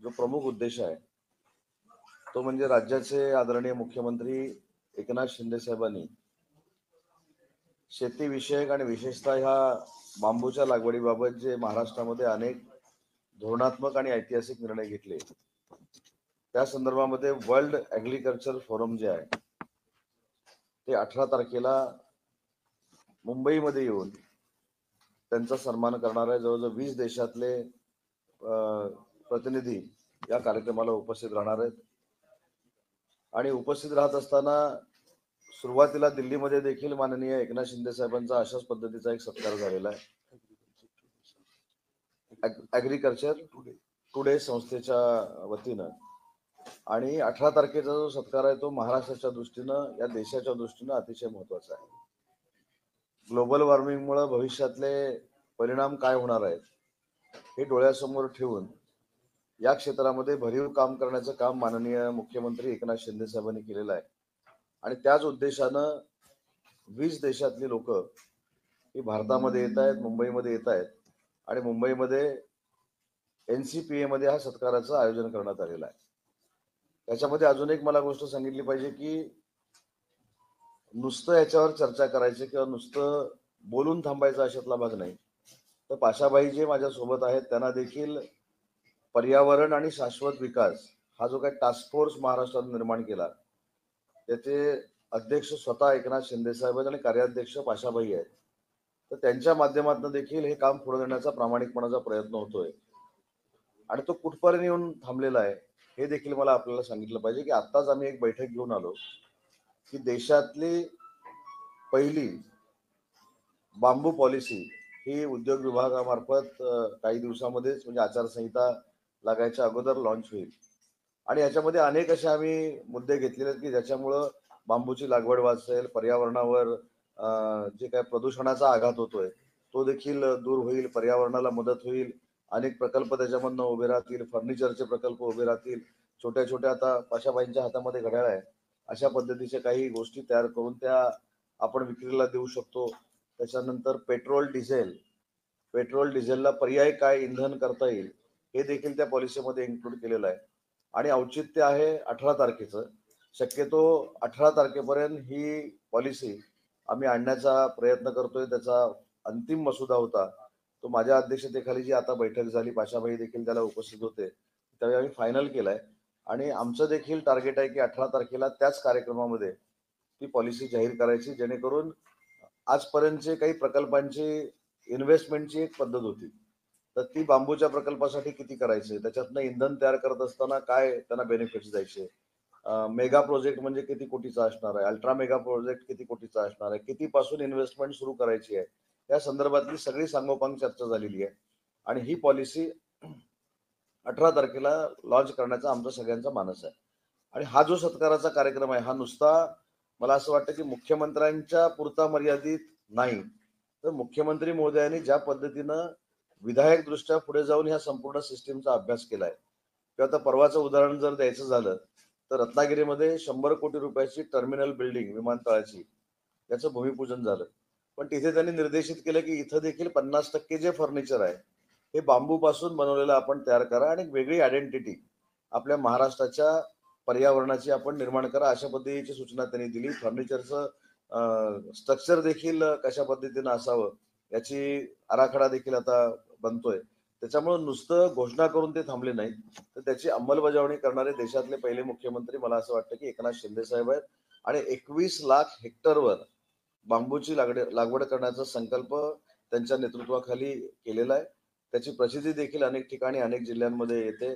जो प्रमुख उद्देश आहे तो म्हणजे राज्याचे आदरणीय मुख्यमंत्री एकनाथ शिंदे साहेबांनी शेतीविषयक आणि विशेषतः ह्या बांबूच्या लागवडीबाबत जे महाराष्ट्रामध्ये अनेक धोरणात्मक आणि ऐतिहासिक निर्णय घेतले, त्या संदर्भामध्ये वर्ल्ड ॲग्रिकल्चर फोरम जे आहे ते 18 तारखेला मुंबईमध्ये येऊन त्यांचा सन्मान करणार आहे. जवळजवळ 20 देशातले प्रतिनिधी या कार्यक्रमाला उपस्थित राहणार आहेत. आणि उपस्थित राहत असताना सुरुवातीला दिल्लीमध्ये देखील माननीय एकनाथ शिंदे साहेबांचा अशाच पद्धतीचा एक सत्कार झालेला आहे. ॲग्रिकल्चर टुडे संस्थेच्या वतीनं. आणि 18 तारखेचा जो सत्कार आहे तो महाराष्ट्राच्या दृष्टीनं, या देशाच्या दृष्टीनं अतिशय महत्वाचा आहे. ग्लोबल वॉर्मिंगमुळे भविष्यातले परिणाम काय होणार आहेत हे डोळ्यासमोर ठेवून या क्षेत्रामध्ये भरीव काम करण्याचं काम माननीय मुख्यमंत्री एकनाथ शिंदे साहेबांनी केलेलं आहे. आणि त्याच उद्देशानं 20 देशातली लोक ही भारतामध्ये येत आहेत, मुंबईमध्ये येत आहेत. आणि मुंबईमध्ये NCPA मध्ये हा सत्काराचं आयोजन करण्यात आलेलं आहे. त्याच्यामध्ये अजून एक मला गोष्ट सांगितली पाहिजे की नुसतं याच्यावर चर्चा करायची किंवा नुसतं बोलून थांबायचा अशातला भाग नाही. तर पाशाबाई जे माझ्या सोबत आहेत त्यांना देखील पर्यावरण आणि शाश्वत विकास हा जो काही टास्क फोर्स महाराष्ट्रात निर्माण केला त्याचे अध्यक्ष स्वतः एकनाथ शिंदे साहेब आणि कार्याध्यक्ष पाशाबाई आहेत. तर त्यांच्या माध्यमातून देखील हे काम पुढे नेण्याचा प्रामाणिकपणाचा प्रयत्न होतोय. आणि तो कुठपर्यंत येऊन थांबलेला आहे हे देखील मला आपल्याला सांगितलं पाहिजे की आत्ताच आम्ही एक बैठक घेऊन आलो की देशातली पहिली बांबू पॉलिसी ही उद्योग विभागामार्फत काही दिवसामध्येच म्हणजे आचारसंहिता लागायच्या अगोदर लॉन्च होईल. आणि याच्यामध्ये अनेक असे आम्ही मुद्दे घेतलेले आहेत की ज्याच्यामुळं बांबूची लागवड वाचेल, पर्यावरणावर जे काय प्रदूषणाचा आघात होतोय तो देखील दूर होईल, पर्यावरणाला मदत होईल. अनेक प्रकल्प त्याच्यामधनं उभे राहतील, फर्निचरचे प्रकल्प उभे राहतील. छोट्या छोट्या आता पाशाबाईंच्या हातामध्ये घड्याळ आहे, अशा पद्धतीच्या काही गोष्टी तयार करून त्या आपण विक्रीला देऊ शकतो. त्याच्यानंतर पेट्रोल डिझेलला पर्याय काय इंधन करता येईल हे देखील त्या पॉलिसीमध्ये इन्क्लूड केलेलं आहे. आणि औचित्य आहे 18 तारखेचं. शक्यतो 18 तारखेपर्यंत ही पॉलिसी आम्ही आणण्याचा प्रयत्न करतोय. त्याचा अंतिम मसुदा होता तो माझ्या अध्यक्षतेखाली जी आता बैठक झाली, पाशाबाई देखील त्याला उपस्थित होते, त्यावेळी आम्ही फायनल केलाय. आणि आमचं देखील टार्गेट आहे की 18 तारखेला त्याच कार्यक्रमामध्ये ती पॉलिसी जाहीर करायची, जेणेकरून आजपर्यंतचे काही प्रकल्पांची इन्व्हेस्टमेंटची एक पद्धत होती, तर ती बांबूच्या प्रकल्पासाठी किती करायचे, त्याच्यातनं इंधन तयार करत असताना काय त्यांना बेनिफिट्स द्यायचे, मेगा प्रोजेक्ट म्हणजे किती कोटीचा असणार आहे, अल्ट्रा मेगा प्रोजेक्ट किती कोटीचा असणार आहे, कितीपासून इन्व्हेस्टमेंट सुरू करायची आहे, या संदर्भातली सगळी सांगोपांग चर्चा झालेली आहे. आणि ही पॉलिसी 18 तारखेला लॉन्च करण्याचा आमचा सगळ्यांचा मानस आहे. आणि हा जो सत्काराचा कार्यक्रम आहे हा नुसता मला असं वाटतं की मुख्यमंत्र्यांच्या पुरता मर्यादित नाही, तर मुख्यमंत्री महोदयांनी ज्या पद्धतीनं विधायक दृष्ट्या पुढे जाऊन ह्या संपूर्ण सिस्टीमचा अभ्यास केलाय, किंवा आता परवाचं उदाहरण जर द्यायचं झालं तर रत्नागिरीमध्ये 100 कोटी रुपयाची टर्मिनल बिल्डिंग विमानतळाची त्याचं भूमिपूजन झालं. पण तिथे त्यांनी निर्देशित केलं की इथं देखील 50% जे फर्निचर आहे हे बांबूपासून बनवलेलं आपण तयार करा आणि वेगळी आयडेंटिटी आपल्या महाराष्ट्राच्या पर्यावरणाची आपण निर्माण करा, अशा पद्धतीची सूचना त्यांनी दिली. फर्निचरचं स्ट्रक्चर देखील कशा पद्धतीनं असावं याची आराखडा देखील आता बनतोय. त्याच्यामुळे नुसतं घोषणा करून ते थांबले नाहीत, तर त्याची अंमलबजावणी करणारे देशातले पहिले मुख्यमंत्री मला असं वाटतं की एकनाथ शिंदे साहेब आहेत. आणि 21 लाख हेक्टरवर बांबूची लागवड करण्याचा संकल्प त्यांच्या नेतृत्वाखाली केलेला आहे. त्याची प्रसिद्धी देखील अनेक ठिकाणी अनेक जिल्ह्यांमध्ये येते.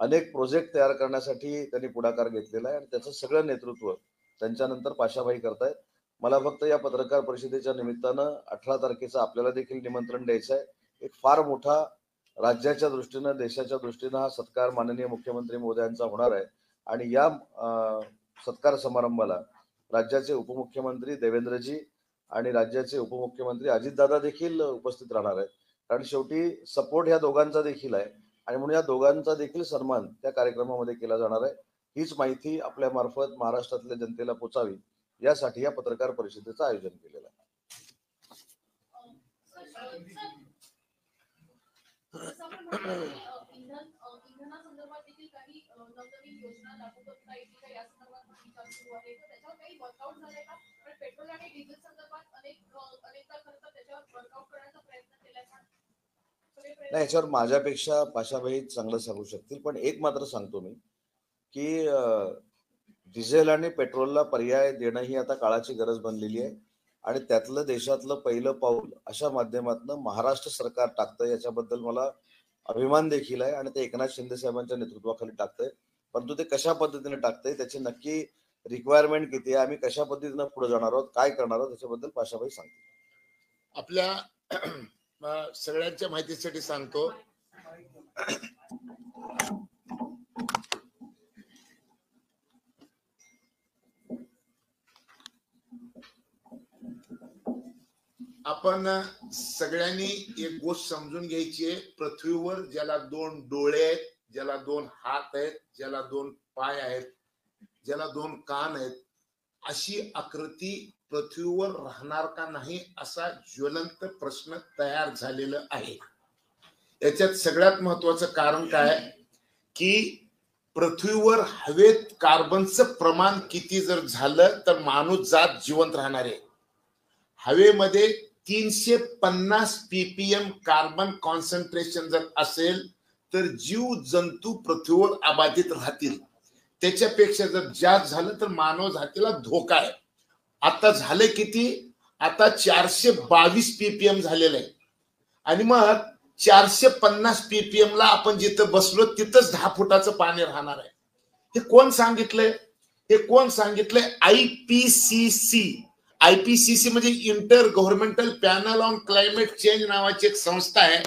अनेक प्रोजेक्ट तयार करण्यासाठी त्यांनी पुढाकार घेतलेला आहे आणि त्याचं सगळं नेतृत्व त्यांच्यानंतर पाशाबाई करतायत. मला फक्त या पत्रकार परिषदेच्या निमित्तानं 18 तारखेचं आपल्याला देखील निमंत्रण द्यायचं आहे. एक फार मोठा राज्याच्या दृष्टीनं, देशाच्या दृष्टीनं हा सत्कार माननीय मुख्यमंत्री महोदयांचा होणार आहे. आणि या सत्कार समारंभाला राज्याचे उपमुख्यमंत्री देवेंद्रजी आणि राज्याचे उपमुख्यमंत्री अजितदादा देखील उपस्थित राहणार आहेत. कारण शेवटी सपोर्ट ह्या दोघांचा देखील आहे आणि म्हणून या दोघांचा देखील सन्मान त्या कार्यक्रमामध्ये केला जाणार आहे. हीच माहिती आपल्या मार्फत महाराष्ट्रातल्या जनतेला पोचावी यासाठी या पत्रकार परिषदेचं आयोजन केलेलं आहे. इंधनासंदर्भात देखील काही नवनवीन योजना लागू करता येतील का, या संदर्भात विचार सुरू आहे, तर त्याच्यावर काही वर्कआउट झालंय का? पण पेट्रोल आणि डिझेल संदर्भात अनेकदा खरं तर त्याच्यावर वर्कआउट करण्याचा प्रयत्न केलाय, पण नाही, याच्यावर माझ्यापेक्षा पाशाबाई चांगलं सांगू शकतील. पण एक मात्र सांगतो मी की डिझेल आणि पेट्रोलला पर्याय देणं ही आता काळाची गरज बनलेली आहे आणि त्यातलं देशातलं पहिलं पाऊल अशा माध्यमातून महाराष्ट्र सरकार टाकतं, याच्याबद्दल मला अभिमान देखील आहे आणि ते एकनाथ शिंदे साहेबांच्या नेतृत्वाखाली टाकतंय. परंतु ते कशा पद्धतीने टाकतंय, त्याची नक्की रिक्वायरमेंट किती आहे, आम्ही कशा पद्धतीने पुढे जाणार आहोत, काय करणार आहोत, त्याच्याबद्दल पाशाबाई सांगतील. आपल्या सगळ्यांच्या माहितीसाठी सांगतो, आपण सगळ्यांनी एक गोष्ट समजून घ्यायची आहे. पृथ्वीवर ज्याला 2 डोळे आहेत, ज्याला 2 हात आहेत, ज्याला 2 पाय आहेत, ज्याला 2 कान आहेत, अशी आकृती पृथ्वीवर राहणार का नाही असा ज्वलंत प्रश्न तयार झालेला आहे. याच्यात सगळ्यात महत्वाचं कारण काय की पृथ्वीवर हवेत कार्बनचं प्रमाण किती जर झालं तर माणूस जात जिवंत राहणार आहे. हवेमध्ये 350 ppm कार्बन कॉन्सन्ट्रेशन जर असेल तर जीव जंतू पृथ्वीवर अबाधित राहतील. त्याच्यापेक्षा जर जास्त झालं तर मानव जातीला धोका आहे. आता झाले किती, आता 422 ppm झालेलं आहे आणि मग 450 ppm ला आपण जिथं बसलो तिथंच 10 फुटाचं पाणी राहणार आहे. हे कोण सांगितलंय? हे कोण सांगितलंय? आयपीसीसी म्हणजे inter governmental panel on climate change नावाची एक संस्था आहे.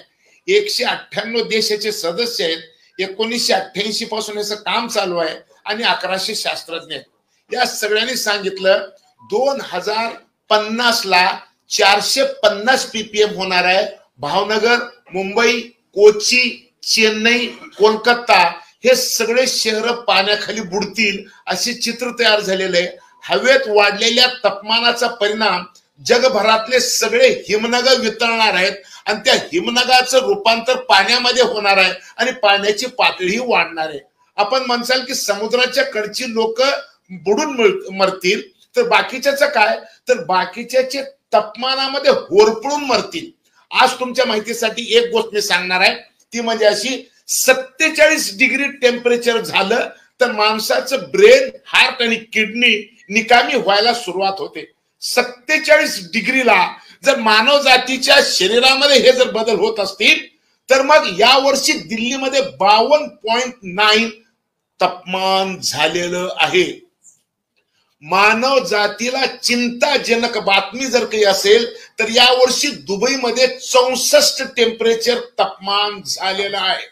198 देशाचे सदस्य आहेत. 1988 पासून याचं काम चालू आहे आणि 1100 शास्त्रज्ञ आहेत. या सगळ्यांनी सांगितलं 2050 ला 450 ppm होणार आहे. भावनगर, मुंबई, कोची, चेन्नई, कोलकाता हे सगळे शहर पाण्याखाली बुडतील असे चित्र तयार झालेले आहे. हवेत वाढलेल्या तापमानाचा परिणाम जगभरातले सगळे हिमनग वितळणार आहेत आणि त्या हिमनगाचं रूपांतर पाण्यामध्ये होणार आहे आणि पाण्याची पातळी वाढणार आहे. आपण म्हणसाल की समुद्राच्या कडची लोक बुडून मरतील, तर बाकीच्याच काय, तर बाकीच्याचे तापमानामध्ये होरपळून मरतील. आज तुमच्या माहितीसाठी एक गोष्ट मी सांगणार आहे, ती म्हणजे अशी 47 डिग्री टेम्परेचर झालं तर माणसाचं ब्रेन, हार्ट आणि किडनी निकामी व्हायला सुरुवात होते. 47 डिग्रीला जर मानव जातीच्या शरीरामध्ये हे जर बदल होत असतील तर मग या वर्षी दिल्लीमध्ये 52.9 तापमान झालेलं आहे. मानव जातीला चिंताजनक बातमी जर काही असेल तर या वर्षी दुबईमध्ये 64 टेम्परेचर तापमान झालेलं आहे.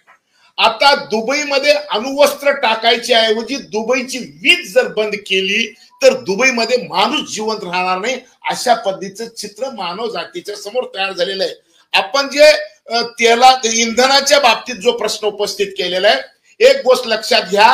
आता दुबईमध्ये अणुवस्त्र टाकायच्या ऐवजी दुबईची वीज जर बंद केली तर दुबईमध्ये माणूस जिवंत राहणार नाही, अशा पद्धतीचं चित्र मानव जातीच्या समोर तयार झालेलं आहे. आपण जे इंधनाच्या बाबतीत जो प्रश्न उपस्थित केलेला आहे, एक गोष्ट लक्षात घ्या,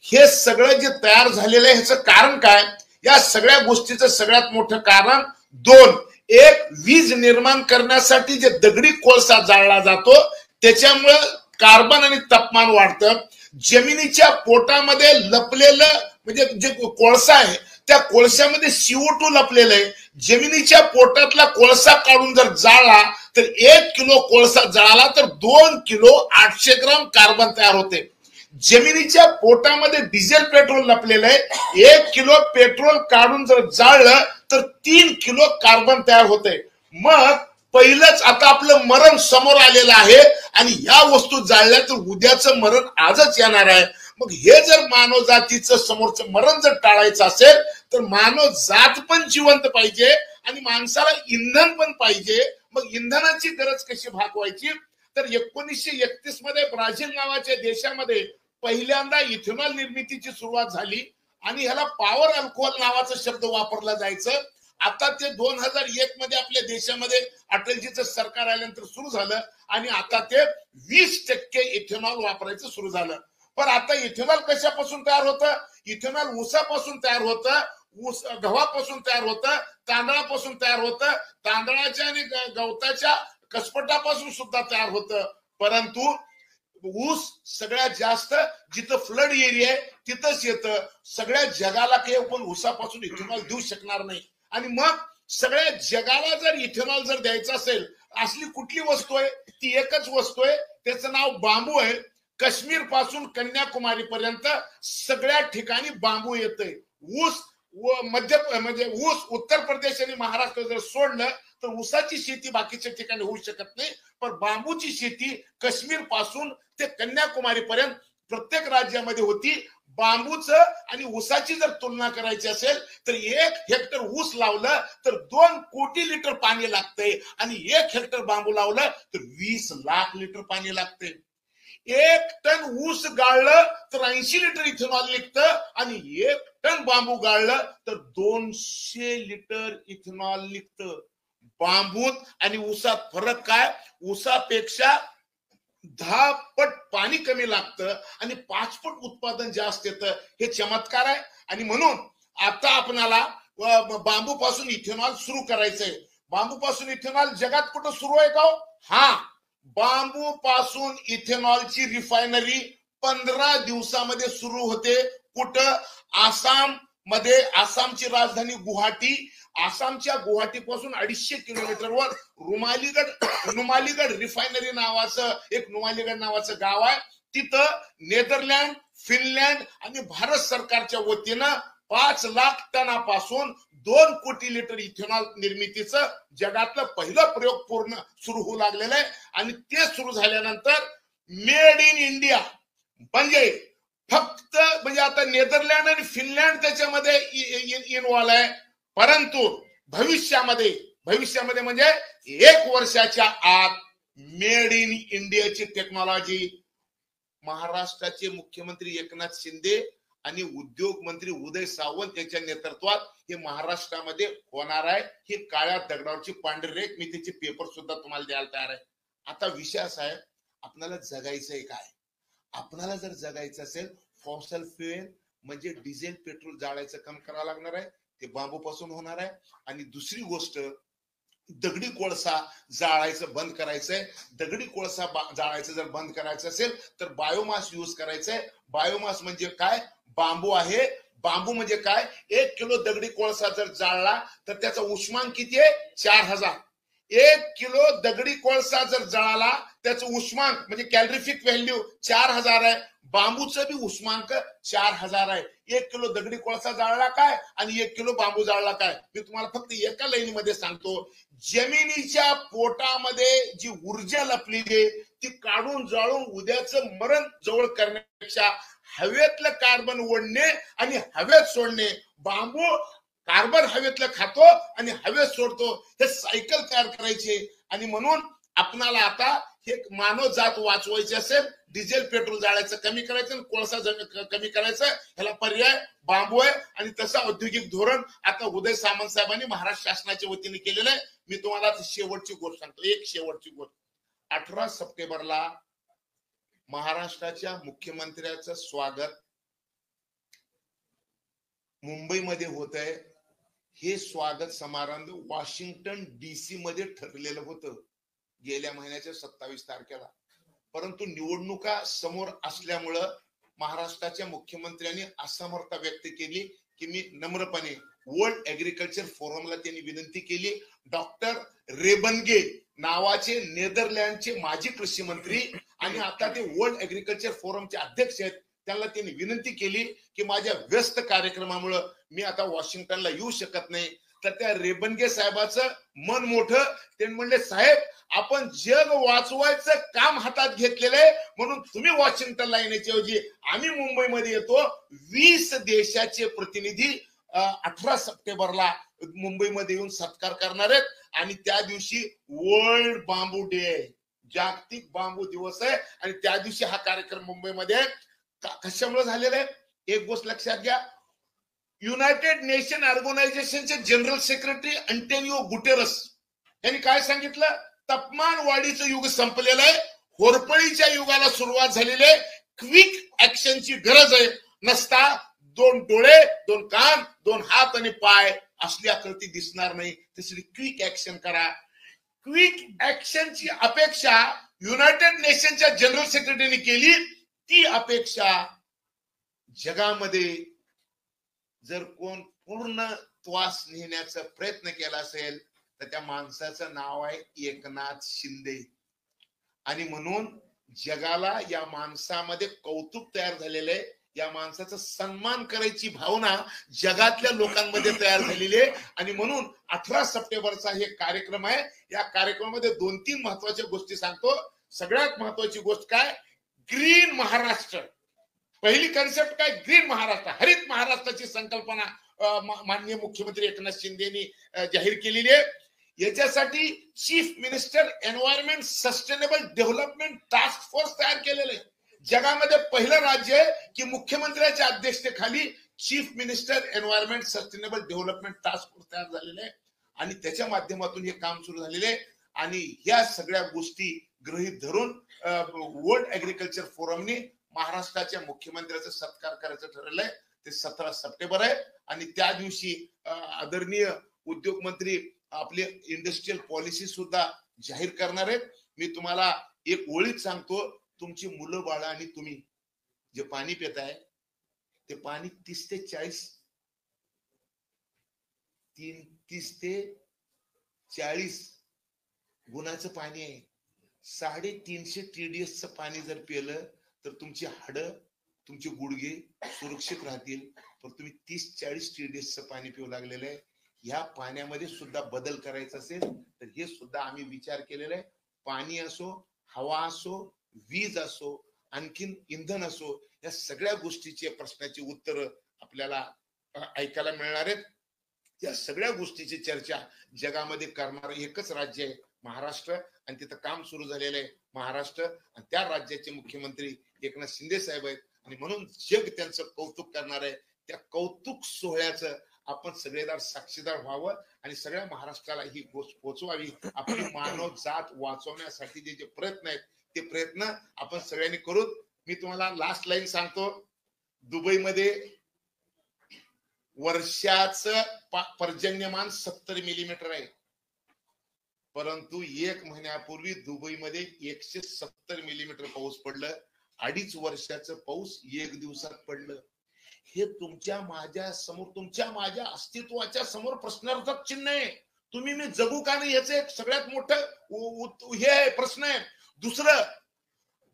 हे सगळं जे तयार झालेलं आहे ह्याचं कारण काय? या सगळ्या गोष्टीचं सगळ्यात मोठं कारण 2. एक, वीज निर्माण करण्यासाठी जे दगडी कोळसा जाळला जातो त्याच्यामुळे कार्बन आणि तापमान वाढतं. जमिनीच्या पोटामध्ये लपलेलं म्हणजे जे कोळसा आहे त्या कोळशामध्ये CO2 लपलेलं आहे. जमिनीच्या पोटातला कोळसा काढून जर जाळला तर 1 किलो कोळसा जाळला तर 2 किलो 800 ग्राम कार्बन तयार होते. जमिनीच्या पोटामध्ये डिझेल पेट्रोल लपलेलं आहे. 1 किलो पेट्रोल काढून जर जाळलं तर 3 किलो कार्बन तयार होते. मग पहिलंच आता आपलं मरण समोर आलेलं आहे आणि या वस्तू जाळल्या तर उद्याचं मरण आजच येणार आहे. मग हे जर मानव जातीचं समोरचं मरण जर टाळायचं असेल तर मानव जात पण जिवंत पाहिजे आणि माणसाला इंधन पण पाहिजे. मग इंधनाची गरज कशी भागवायची, तर 1931 मध्ये ब्राझील नावाच्या देशामध्ये पहिल्यांदा इथेनॉल निर्मितीची सुरुवात झाली आणि ह्याला पॉवर अल्कोहोल नावाचा शब्द वापरला जायचं. आता ते 2001 मध्ये आपल्या देशामध्ये अटलजीचं सरकार आल्यानंतर सुरू झालं आणि आता ते 20% इथेनॉल वापरायचं सुरू झालं. पण आता इथेनॉल कशापासून तयार होतं? इथेनॉल ऊसापासून तयार होतं, ऊस गव्हापासून तयार होतं, तांदळापासून तयार होतं, तांदळाच्या आणि गवताच्या कसपटापासून सुद्धा तयार होतं. परंतु ऊस सगळ्यात जास्त जिथं फ्लड एरिया आहे तिथंच येतं. सगळ्या जगाला काही आपण ऊसापासून इथेनॉल देऊ शकणार नाही. आणि मग सगळ्या जगाला जर इथेनॉल जर द्यायचं असेल, असली कुठली वस्तू आहे? ती एकच वस्तू आहे, त्याचं नाव बांबू आहे. काश्मीर पासून कन्याकुमारी पर्यंत सगळ्या ठिकाणी बांबू येतंय. ऊस व म्हणजे ऊस उत्तर प्रदेश आणि महाराष्ट्र जर सोडलं तर ऊसाची शेती बाकीच्या ठिकाणी होऊ शकत नाही. पण बांबूची शेती काश्मीर पासून ते कन्याकुमारी पर्यंत प्रत्येक राज्यामध्ये होती. बांबूचं आणि ऊसाची जर तुलना करायची असेल तर 1 हेक्टर ऊस लावलं तर 2 कोटी लिटर पाणी लागतंय आणि 1 हेक्टर बांबू लावलं तर 20 लाख लिटर पाणी लागतंय. 1 टन ऊस गाळलं तर 80 लिटर इथेनॉल निघतं आणि 1 टन बांबू गाळलं तर 200 लिटर इथेनॉल निघतं. बांबूत आणि ऊसात फरक काय? ऊसापेक्षा 10 पट पाणी कमी लागतं आणि 5 पट उत्पादन जास्त येतं. हे चमत्कार आहे. आणि म्हणून आता आपणाला बांबू पासून इथेनॉल सुरू करायचंय. बांबू पासून इथेनॉल जगात कुठं सुरू आहे का? हा, बांबू पासून इथेनॉलची रिफायनरी 15 दिवसामध्ये सुरू होते. कुठं? आसाम मध्ये. आसामची राजधानी गुवाहाटी. आसामच्या गुवाहाटी पासून 250 किलोमीटरवर नुमालीगड रिफायनरी नावाचं गाव आहे. तिथं नेदरलँड, फिनलँड आणि भारत सरकारच्या वतीनं 5 लाख टनापासून 2 कोटी लिटर इथेनॉल निर्मितीचं जगातलं पहिलं प्रयोग पूर्ण सुरू होऊ लागलेलं आहे. आणि ते सुरू झाल्यानंतर मेड इन इंडिया म्हणजे फक्त म्हणजे आता नेदरलँड आणि फिनलँड त्याच्यामध्ये इन्व्हॉल्व आहे. परंतु भविष्यामध्ये म्हणजे 1 वर्षाच्या आत मेड इन इंडियाची टेक्नॉलॉजी महाराष्ट्राचे मुख्यमंत्री एकनाथ शिंदे आणि उद्योग मंत्री उदय सावंत यांच्या नेतृत्वात हे महाराष्ट्रामध्ये होणार आहे. ही काळ्या दगडावरची पांढरी रेख. मी त्याचे पेपर सुद्धा तुम्हाला द्यायला तयार आहे. आता विषय असा आहे, आपल्याला जगायचंय काय? आपल्याला जर जगायचं असेल फॉसल फ्युएल म्हणजे डिझेल पेट्रोल जाळायचं काम करावं लागणार आहे. ते बांबू पासून होणार आहे. आणि दुसरी गोष्ट, दगडी कोळसा जाळायचं बंद करायचंय. दगडी कोळसा जाळायचं जर बंद करायचं असेल तर बायोमास यूज करायचंय. बायोमास म्हणजे काय? बांबू आहे. बांबू म्हणजे काय? 1 किलो दगडी कोळसा जर जाळला तर त्याचा उष्मांक किती आहे? 4000. 1 किलो दगडी कोळसा जर जळाला त्याचं उष्मांक म्हणजे कॅलरिफिक व्हॅल्यू 4000 आहे. बांबूचं बी उष्मांक 4000 आहे. 1 किलो दगडी कोळसा जाळला काय आणि 1 किलो बांबू जाळला काय? मी तुम्हाला फक्त एका लाईनीमध्ये सांगतो. जमिनीच्या पोटामध्ये जी ऊर्जा लपलेली आहे ती काढून जाळून उद्याचं मरण जवळ करण्यापेक्षा हवेतलं कार्बन ओढणे आणि हवेत सोडणे. बांबू कार्बन हवेतलं खातो आणि हवेत सोडतो. हे सायकल तयार करायचे. आणि म्हणून आपणाला आता हे मानव जात वाचवायची असेल, डिझेल पेट्रोल जाळायचं कमी करायचं, कोळसा कमी करायचं. ह्याला पर्याय बांबू आहे. आणि तसं औद्योगिक धोरण आता उदय सामंत साहेबांनी महाराष्ट्र शासनाच्या वतीने केलेलं आहे. मी तुम्हाला शेवटची गोष्ट सांगतो, एक शेवटची गोष्ट. 18 सप्टेंबरला महाराष्ट्राच्या मुख्यमंत्र्याचं स्वागत मुंबईमध्ये होत आहे. हे स्वागत समारंभ वॉशिंग्टन DC मध्ये ठरलेलं होतं गेल्या महिन्याच्या 27 तारखेला. परंतु निवडणुका समोर असल्यामुळं महाराष्ट्राच्या मुख्यमंत्र्यांनी असमर्थता व्यक्त केली की मी नम्रपणे वर्ल्ड ऍग्रिकल्चर फोरमला त्यांनी विनंती केली. डॉक्टर रेबनगे नावाचे नेदरलँडचे माजी कृषी मंत्री आणि आता ते वर्ल्ड ऍग्रिकल्चर फोरमचे अध्यक्ष आहेत, त्यांना त्यांनी विनंती केली की माझ्या व्यस्त कार्यक्रमामुळे मी आता वॉशिंग्टनला येऊ शकत नाही. तर त्या रेबनगे साहेबाचं मन मोठं. ते म्हणले, साहेब आपण जग वाचवायचं काम हातात घेतलेलं आहे म्हणून तुम्ही वॉशिंग्टनला येण्याच्या ऐवजी आम्ही मुंबईमध्ये येतो. 20 देशाचे प्रतिनिधी 18 सप्टेंबरला मुंबईमध्ये येऊन सत्कार करणार आहेत. आणि त्या दिवशी वर्ल्ड बांबू डे आहे, जागतिक बांबू दिवस आहे. आणि त्या दिवशी हा कार्यक्रम मुंबईमध्ये कशामुळे झालेला आहे? एक गोष्ट लक्षात घ्या. युनायटेड नेशन ऑर्गनायझेशनचे जनरल सेक्रेटरी अंटोनियो गुटेरस यांनी काय सांगितलं? तापमान वाढीचं युग संपलेलं आहे, होरपळीच्या युगाला सुरुवात झालेली आहे. क्विक ऍक्शनची गरज आहे. नसता 2 डोळे, 2 कान, 2 हात आणि पाय असली आकृती दिसणार नाही. तसली क्विक ऍक्शन करा. क्विक ऍक्शनची अपेक्षा युनायटेड नेशनच्या जनरल सेक्रेटरीने केली, ती अपेक्षा जगामध्ये जर कोण पूर्ण त्वास नेण्याचा प्रयत्न केला असेल तर त्या माणसाचं नाव आहे एकनाथ शिंदे. आणि म्हणून जगाला या माणसामध्ये कौतुक तयार झालेलं आहे, या माणसाचा सन्मान करायची भावना जगातल्या लोकांमध्ये तयार झालेली आहे. आणि म्हणून 18 सप्टेंबरचा हे कार्यक्रम आहे. या कार्यक्रमामध्ये 2-3 महत्वाच्या गोष्टी सांगतो. सगळ्यात महत्वाची गोष्ट काय, ग्रीन महाराष्ट्र. पहिली कन्सेप्ट काय, ग्रीन महाराष्ट्र, हरित महाराष्ट्राची संकल्पना माननीय मुख्यमंत्री एकनाथ शिंदेनी जाहीर केलेली आहे. याच्यासाठी chief minister environment sustainable development task force तयार केलेले आहे. जगामध्ये पहिलं राज्य आहे की मुख्यमंत्र्यांच्या अध्यक्षतेखाली chief minister environment sustainable development task force तयार झालेले आहे आणि त्याच्या माध्यमातून हे काम सुरू झालेले आहे. आणि ह्या सगळ्या गोष्टी गृहीत धरून वर्ल्ड ऍग्रिकल्चर फोरमने महाराष्ट्राच्या मुख्यमंत्र्याचा सत्कार करायचं ठरवलंय. ते 17 सप्टेंबर आहे आणि त्या दिवशी आदरणीय उद्योग मंत्री आपले इंडस्ट्रियल पॉलिसी सुद्धा जाहीर करणार आहेत. मी तुम्हाला एक ओळीत सांगतो, तुमची मुलं बाळ आणि तुम्ही जे पाणी पिताय ते पाणी 30 ते 40 गुणाचं पाणी आहे. 350 TDS पाणी जर पिलं तर तुमची हाडं, तुमचे गुडघे सुरक्षित राहतील. पण तुम्ही 30-40 TDS पाणी पिऊ लागलेलं आहे. या पाण्यामध्ये सुद्धा बदल करायचा असेल तर हे सुद्धा आम्ही विचार केलेला आहे. पाणी असो, हवा असो, वीज असो, आणखीन इंधन असो, या सगळ्या गोष्टीचे प्रश्नाची उत्तर आपल्याला ऐकायला मिळणार आहेत. या सगळ्या गोष्टीची चर्चा जगामध्ये करणारं एकच राज्य आहे महाराष्ट्र आणि तिथं काम सुरू झालेलं आहे महाराष्ट्र आणि त्या राज्याचे मुख्यमंत्री एकनाथ शिंदे साहेब आहेत. आणि म्हणून जग त्यांचं कौतुक करणार आहे. त्या कौतुक सोहळ्याचं आपण सगळेदार साक्षीदार व्हावं आणि सगळ्या महाराष्ट्राला ही गोष्ट पोहोचवावी. आपली मानव जात वाचवण्यासाठी जे प्रयत्न आहेत ते प्रयत्न आपण सगळ्यांनी करू. मी तुम्हाला लास्ट लाईन सांगतो. दुबईमध्ये वर्षाचं पर्जन्यमान 70 मिलीमीटर आहे, परंतु 1 महिन्यापूर्वी दुबईमध्ये 170 मिलीमीटर पाऊस पडलं. 2.5 वर्षाचं पाऊस 1 दिवसात पडलं. हे तुमच्या माझ्या अस्तित्वाच्या समोर प्रश्नार्थक चिन्ह आहे. तुम्ही मी जगू का नाही याचं एक सगळ्यात मोठं हे प्रश्न आहे. दुसरं,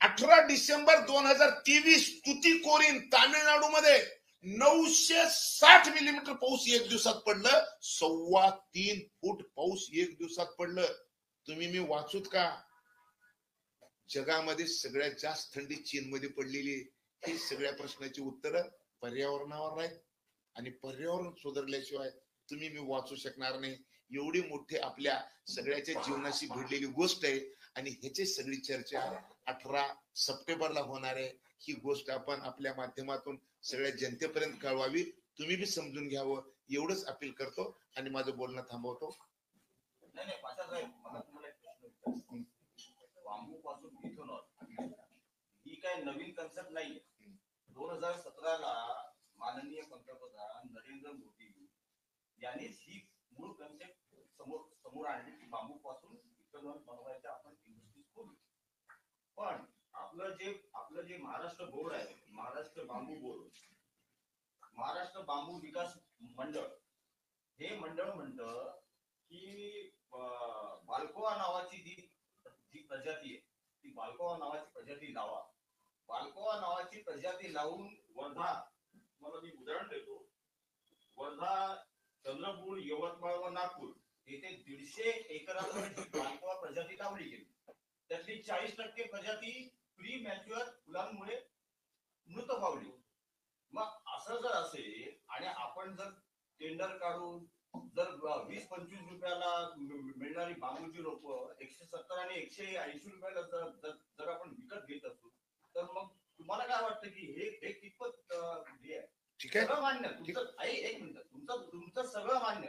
18 डिसेंबर 2023 तुतीकोरीन तामिळनाडूमध्ये 960 मिलीमीटर पाऊस 1 दिवसात पडलं. 3.25 फूट पाऊस 1 दिवसात पडलं. तुम्ही मी वाचूत का? जगामध्ये सगळ्यात जास्त थंडी चीनमध्ये पडलेली. ही सगळ्या प्रश्नाची उत्तर पर्यावरणावर आहेत आणि पर्यावरण सुधारल्याशिवाय तुम्ही मी वाचू शकणार नाही. एवढी मोठी आपल्या सगळ्याच्या जीवनाशी भिडलेली गोष्ट आहे आणि ह्याची सगळी चर्चा 18 सप्टेंबरला होणार आहे. ही गोष्ट आपण आपल्या माध्यमातून सगळ्या जनतेपर्यंत कळवावी. तुम्ही बी समजून घ्यावं एवढंच अपील करतो आणि माझं बोलणं थांबवतो. बांबू पासून इथेनॉल ही काय नवीन कन्सेप्ट नाही. 2017ला माननीय पंतप्रधान नरेंद्र मोदी यांनीच ही मूळ कन्सेप्ट समोर आणली की बांबू पासून इथेनॉल बनवायचं आपण इंडस्ट्री खोलू. पण आपलं जे महाराष्ट्र बोर्ड आहे, महाराष्ट्र बांबू बोर्ड, महाराष्ट्र बांबू विकास मंडळ, हे मंडळ म्हणतं की बाल्कोआ नावाची जी प्रजाती आहे ती बाल्कोआ नावाची प्रजाती लावा. बाल्कोआ नावाची प्रजाती लावून वर्धा, मला मी उदाहरण देतो, वर्धा, चंद्रपूर, यवतमाळ व नागपूर येथे 150 एकरामध्ये बाल्कोआ प्रजाती लावली गेली. त्यातली 40% प्रजाती प्री मॅच्युअर फुलांमुळे मृत पावली. मग असं जर असेल आणि आपण जर टेंडर काढून जर 20-25 रुपयाला मिळणारी बांबूची रोपं 170 आणि 180 रुपयाला जर आपण विकत घेत असू तर मग तुम्हाला काय वाटतं की हे कितपत हे आहे? सगळं मान्य एक मिनिट, तुमचं सगळं मान्य.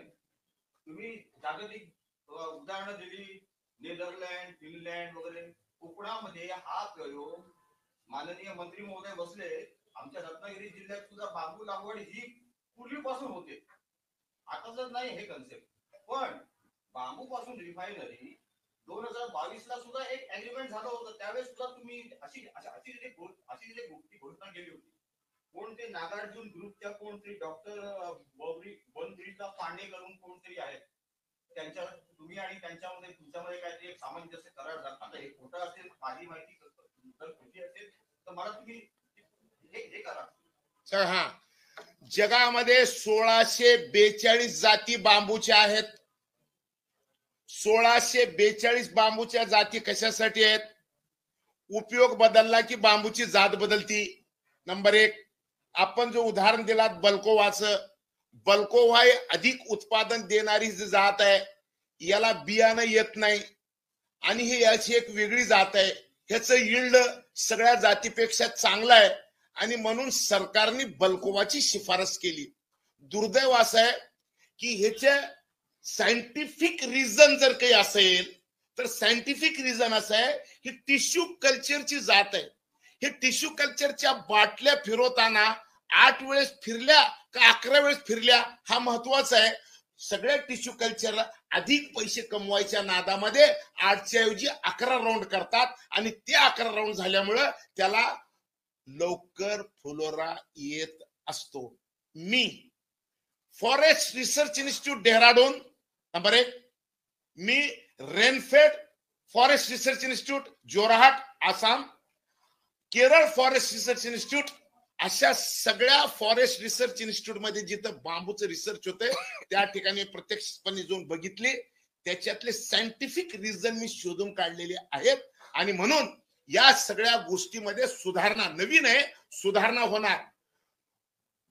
तुम्ही जागतिक उदाहरणं दिली, नेदरलँड, फिनलँड वगैरे. कोकणामध्ये हा प्रयोग माननीय मंत्री महोदय बसले, आमच्या रत्नागिरी जिल्ह्यात सुद्धा बांबू लागवड ही पूर्वीपासून होते. आता जर नाही हे कन्सेप्ट, पण बांबू पासून रिफायनरी 2022 ला सुद्धा एक अग्रीमेंट झालं होतं. त्यावेळेस सुद्धा तुम्ही अशी गोष्टी घोषणा केली होती. कोण ते नागार्जुन ग्रुपच्या कोणतरी डॉक्टर बनब्रीदा पांडे करून कोणतरी आहेत, त्यांच्या तुम्ही आणि त्यांच्यामध्ये तुमच्यामध्ये काहीतरी एक सामंजस्य करार झाला. आता हे खोटं असेल, माझी माहिती जर खोटी असेल तर मला तुम्ही हे करा. हा, जगामध्ये 1642 जाती बांबूच्या आहेत. 1642 बांबूच्या जाती कशासाठी आहेत? उपयोग बदलला की बांबूची जात बदलती. नंबर 1. आपण जो उदाहरण दिलात बल्कोवाचं, बल्कोवा हे अधिक उत्पादन देणारी जात आहे. याला बियाणं येत नाही आणि ही याची एक वेगळी जात आहे. ह्याचं यील्ड सगळ्या जातीपेक्षा चांगलं आहे आणि म्हणून सरकारने बल्कोवाची शिफारस केली. दुर्दैव असं आहे की ह्याच्या सायंटिफिक रिझन जर काही असेल तर सायंटिफिक रिझन असं आहे की टिश्यू कल्चरची जात आहे. हे टिश्यू कल्चरच्या बाटल्या फिरवताना 8 वेळेस फिरल्या का 11 वेळेस फिरल्या हा महत्वाचा आहे. सगळ्या टिश्यू कल्चरला अधिक पैसे कमवायच्या नादामध्ये 8च्या ऐवजी 11 राऊंड करतात आणि ते 11 राऊंड झाल्यामुळं त्याला लवकर फुलोरा येत असतो. मी forest research institute Dehradun number 1, मी rainfed forest research institute Jorhat Assam, Kerala forest research institute, अशा सगळ्या फॉरेस्ट रिसर्च इन्स्टिट्यूट मध्ये जिथं बांबूचं रिसर्च होतंय त्या ठिकाणी प्रत्यक्षपणे जाऊन बघितले. त्याच्यातले सायंटिफिक रिझन मी शोधून काढलेले आहेत आणि म्हणून या सगळ्या गोष्टीमध्ये सुधारणा, नवीन आहे, सुधारणा होणार.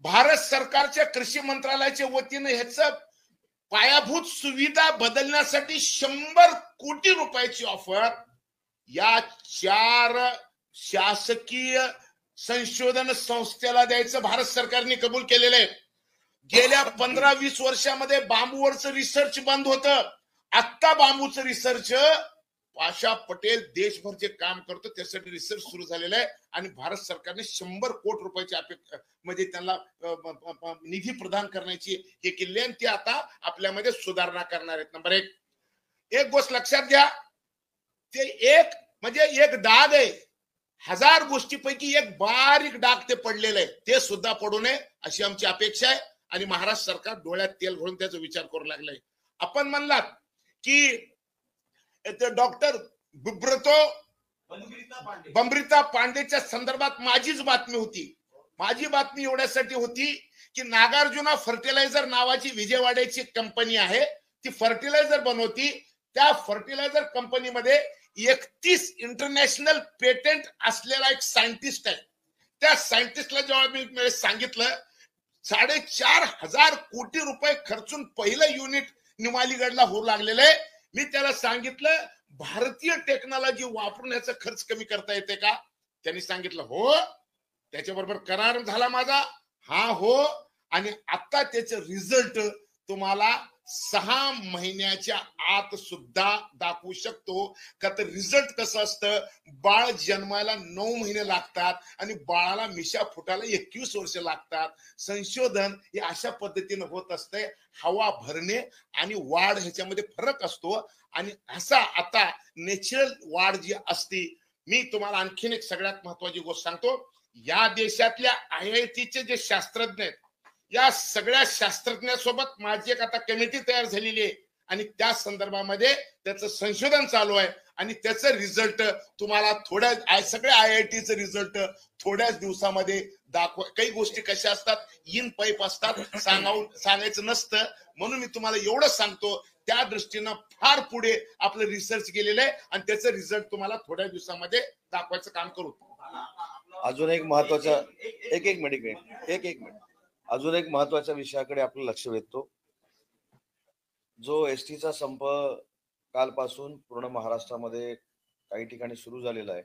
भारत सरकारच्या कृषी मंत्रालयाच्या वतीने ह्याचं पायाभूत सुविधा बदलण्यासाठी 100 कोटी रुपयाची ऑफर या 4 शासकीय संशोधन संस्थेला द्यायचं भारत सरकारने कबूल केलेलं आहे. गेल्या 15-20 वर्षामध्ये बांबूवरचं रिसर्च बंद होतं. आता बांबूचं रिसर्च पाशा पटेल देशभर जे काम करतो त्यासाठी रिसर्च सुरू झालेला आहे आणि भारत सरकारने 100 कोटी रुपयाची अपेक्षा म्हणजे त्यांना निधी प्रदान करण्याची हे केली आणि ते आता आपल्यामध्ये सुधारणा करणार आहेत. नंबर 1, एक गोष्ट लक्षात घ्या, ते एक म्हणजे एक डाग आहे, 1000 गोष्टीपैकी एक बारीक डाग ते पडलेलं आहे, ते सुद्धा पडू नये अशी आमची अपेक्षा आहे आणि महाराष्ट्र सरकार डोळ्यात तेल घालून त्याचा विचार करू लागलाय. आपण म्हणलात की डॉक्टर बंब्रीता पांडेच्या संदर्भात माझीच बातमी होती. माझी बातमी एवढ्यासाठी होती की नागार्जुना फर्टिलायझर नावाची विजयवाड्याची कंपनी आहे, ती फर्टिलायझर बनवती. त्या फर्टिलायझर कंपनीमध्ये 31 इंटरनॅशनल पेटंट असलेला एक सायंटिस्ट आहे. त्या सायंटिस्टला जेव्हा मी सांगितलं 4,500 कोटी रुपये खर्चून पहिलं युनिट निमालीगडला होऊ लागलेलं आहे, मी त्याला सांगितलं भारतीय टेक्नॉलॉजी वापरून याचा खर्च कमी करता येते का? त्यांनी सांगितलं हो. त्याच्याबरोबर करार झाला माझा, हा हो. आणि आता त्याचे रिझल्ट तुम्हाला 6 महिन्याच्या आत सुद्धा दाखवू शकतो का? तर रिझल्ट कसं असतं, बाळ जन्माला 9 महिने लागतात आणि बाळाला मिशा फुटायला 21 वर्ष लागतात. संशोधन हे अशा पद्धतीने होत असते. हवा भरणे आणि वाढ ह्याच्यामध्ये फरक असतो आणि असा आता नॅचरल वाढ जी असते. मी तुम्हाला आणखीन एक सगळ्यात महत्वाची गोष्ट सांगतो. या देशातल्या IIT जे शास्त्रज्ञ आहेत, या सगळ्या शास्त्रज्ञांसोबत माझी एक आता कमिटी तयार झालेली आहे आणि त्या संदर्भामध्ये त्याचं संशोधन चालू आहे आणि त्याचं रिझल्ट तुम्हाला सगळ्या IITचं रिझल्ट थोड्याच दिवसामध्ये दाखवा. काही गोष्टी कशा असतात, इन पाईप असतात, सांगायचं नसतं. म्हणून मी तुम्हाला एवढं सांगतो, त्या दृष्टीनं फार पुढे आपलं रिसर्च गेलेलं आहे आणि त्याचं रिझल्ट तुम्हाला थोड्या दिवसामध्ये दाखवायचं काम करू. अजून एक महत्वाचा एक मिनिट अजून एक महत्वाच्या विषयाकडे आपलं लक्ष वेधतो. जो एसटीचा संप कालपासून पूर्ण महाराष्ट्रामध्ये काही ठिकाणी सुरू झालेला आहे,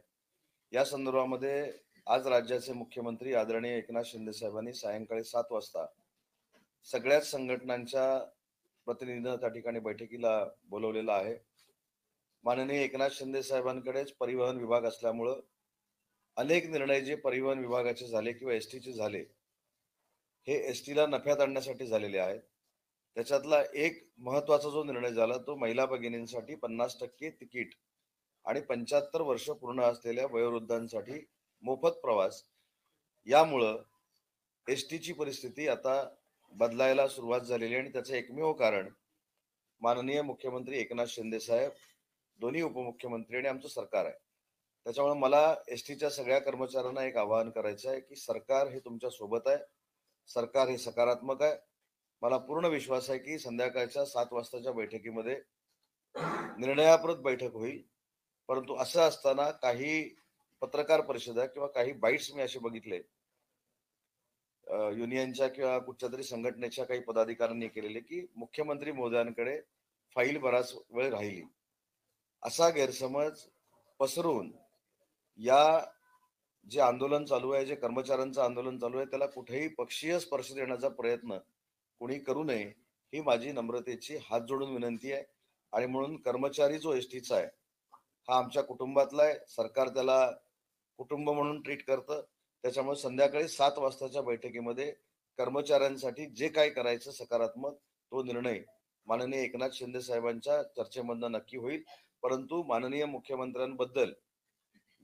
या संदर्भामध्ये आज राज्याचे मुख्यमंत्री आदरणीय एकनाथ शिंदे साहेबांनी सायंकाळी 7 वाजता सगळ्याच संघटनांच्या प्रतिनिधींना त्या ठिकाणी बैठकीला बोलवलेलं आहे. माननीय एकनाथ शिंदे साहेबांकडेच परिवहन विभाग असल्यामुळं अनेक निर्णय जे परिवहन विभागाचे झाले किंवा एसटीचे झाले, हे एसटीला नफ्यात आणण्यासाठी झालेले आहेत. त्याच्यातला एक महत्वाचा जो निर्णय झाला तो महिला भगिनींसाठी 50% तिकीट आणि 75 वर्ष पूर्ण असलेल्या वयोवृद्धांसाठी मोफत प्रवास. यामुळं एसटीची परिस्थिती आता बदलायला सुरुवात झालेली आहे आणि त्याचं एकमेव कारण माननीय मुख्यमंत्री एकनाथ शिंदे साहेब, दोन्ही उपमुख्यमंत्री आणि आमचं सरकार आहे. त्याच्यामुळे मला एसटीच्या सगळ्या कर्मचाऱ्यांना एक आवाहन करायचं आहे की सरकार हे तुमच्या सोबत आहे, सरकार हे सकारात्मक आहे. मला पूर्ण विश्वास आहे की संध्याकाळच्या 7 वाजताच्या बैठकीमध्ये निर्णयाप्रत बैठक होईल. परंतु असं असताना काही पत्रकार परिषदा किंवा काही बाईट्स मी असे बघितले युनियनच्या किंवा कुठच्या तरी संघटनेच्या काही पदाधिकाऱ्यांनी केलेले की मुख्यमंत्री महोदयांकडे फाईल बराच वेळ राहिली, असा गैरसमज पसरवून या जे आंदोलन चालू आहे, जे कर्मचाऱ्यांचं आंदोलन चालू आहे, त्याला कुठेही पक्षीय स्पर्श देण्याचा प्रयत्न कोणी करू नये ही माझी नम्रतेची हात जोडून विनंती आहे. आणि म्हणून कर्मचारी जो एसटीचा आहे हा आमच्या कुटुंबातला आहे, सरकार त्याला कुटुंब म्हणून ट्रीट करतं. त्याच्यामुळे संध्याकाळी 7 वाजताच्या बैठकीमध्ये कर्मचाऱ्यांसाठी जे काय करायचं सकारात्मक तो निर्णय माननीय एकनाथ शिंदे साहेबांच्या चर्चेमधनं नक्की होईल. परंतु माननीय मुख्यमंत्र्यांबद्दल